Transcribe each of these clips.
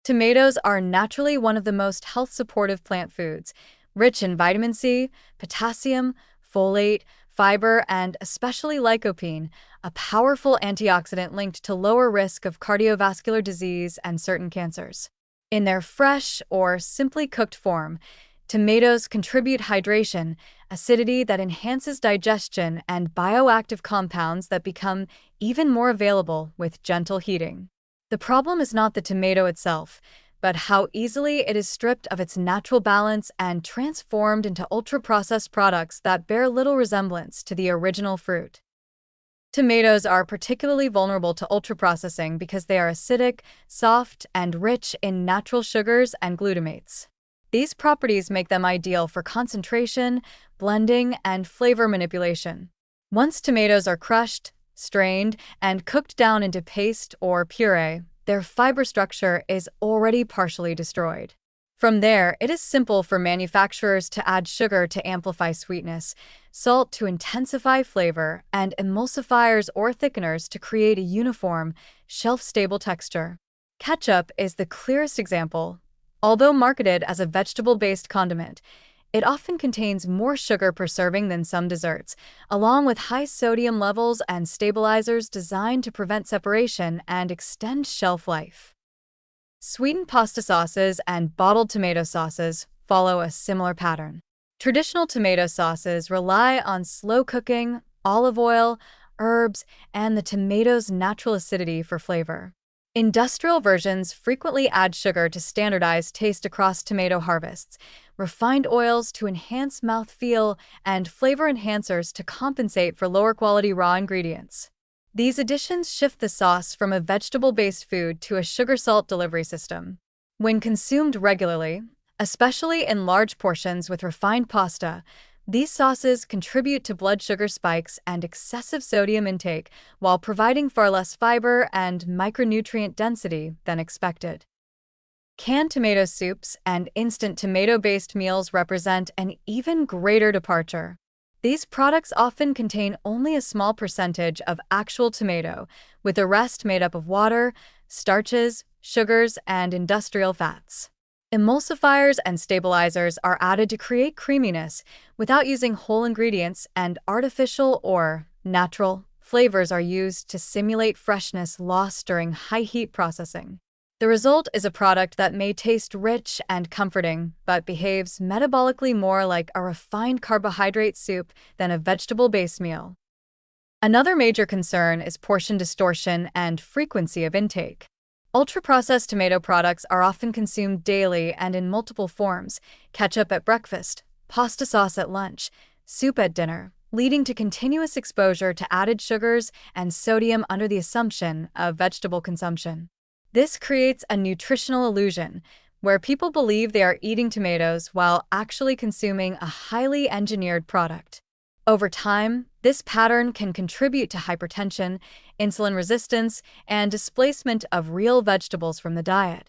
Tomatoes are naturally one of the most health-supportive plant foods, rich in vitamin C, potassium, folate, fiber, and especially lycopene, a powerful antioxidant linked to lower risk of cardiovascular disease and certain cancers. In their fresh or simply cooked form, tomatoes contribute hydration, acidity that enhances digestion, and bioactive compounds that become even more available with gentle heating. The problem is not the tomato itself, but how easily it is stripped of its natural balance and transformed into ultra-processed products that bear little resemblance to the original fruit. Tomatoes are particularly vulnerable to ultra-processing because they are acidic, soft, and rich in natural sugars and glutamates. These properties make them ideal for concentration, blending, and flavor manipulation. Once tomatoes are crushed, strained, and cooked down into paste or puree, their fiber structure is already partially destroyed. From there, it is simple for manufacturers to add sugar to amplify sweetness, salt to intensify flavor, and emulsifiers or thickeners to create a uniform, shelf-stable texture. Ketchup is the clearest example. Although marketed as a vegetable-based condiment, it often contains more sugar per serving than some desserts, along with high sodium levels and stabilizers designed to prevent separation and extend shelf life. Sweetened pasta sauces and bottled tomato sauces follow a similar pattern. Traditional tomato sauces rely on slow cooking, olive oil, herbs, and the tomato's natural acidity for flavor. Industrial versions frequently add sugar to standardize taste across tomato harvests, refined oils to enhance mouthfeel, and flavor enhancers to compensate for lower quality raw ingredients. These additions shift the sauce from a vegetable-based food to a sugar-salt delivery system. When consumed regularly, especially in large portions with refined pasta, these sauces contribute to blood sugar spikes and excessive sodium intake while providing far less fiber and micronutrient density than expected. Canned tomato soups and instant tomato-based meals represent an even greater departure. These products often contain only a small percentage of actual tomato, with the rest made up of water, starches, sugars, and industrial fats. Emulsifiers and stabilizers are added to create creaminess without using whole ingredients, and artificial or natural flavors are used to simulate freshness lost during high-heat processing. The result is a product that may taste rich and comforting, but behaves metabolically more like a refined carbohydrate soup than a vegetable-based meal. Another major concern is portion distortion and frequency of intake. Ultra-processed tomato products are often consumed daily and in multiple forms: ketchup at breakfast, pasta sauce at lunch, soup at dinner, leading to continuous exposure to added sugars and sodium under the assumption of vegetable consumption. This creates a nutritional illusion, where people believe they are eating tomatoes while actually consuming a highly engineered product. Over time, this pattern can contribute to hypertension, insulin resistance, and displacement of real vegetables from the diet.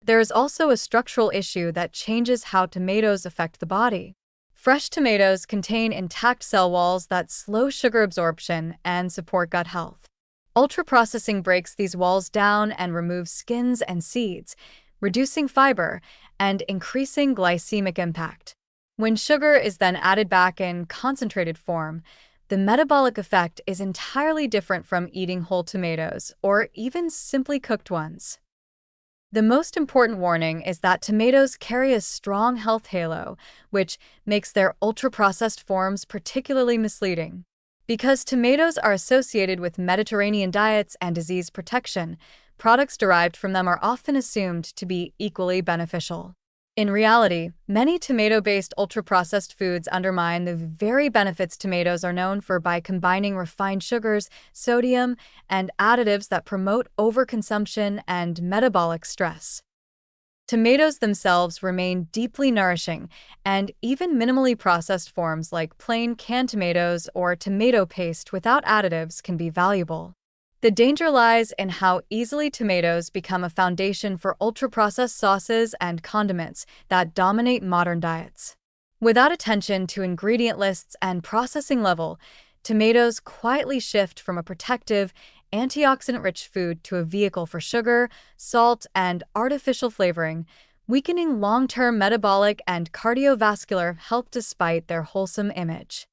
There is also a structural issue that changes how tomatoes affect the body. Fresh tomatoes contain intact cell walls that slow sugar absorption and support gut health. Ultra-processing breaks these walls down and removes skins and seeds, reducing fiber and increasing glycemic impact. When sugar is then added back in concentrated form, the metabolic effect is entirely different from eating whole tomatoes or even simply cooked ones. The most important warning is that tomatoes carry a strong health halo, which makes their ultra-processed forms particularly misleading. Because tomatoes are associated with Mediterranean diets and disease protection, products derived from them are often assumed to be equally beneficial. In reality, many tomato-based ultra-processed foods undermine the very benefits tomatoes are known for by combining refined sugars, sodium, and additives that promote overconsumption and metabolic stress. Tomatoes themselves remain deeply nourishing, and even minimally processed forms like plain canned tomatoes or tomato paste without additives can be valuable. The danger lies in how easily tomatoes become a foundation for ultra-processed sauces and condiments that dominate modern diets. Without attention to ingredient lists and processing level, tomatoes quietly shift from a protective, antioxidant-rich food to a vehicle for sugar, salt, and artificial flavoring, weakening long-term metabolic and cardiovascular health despite their wholesome image.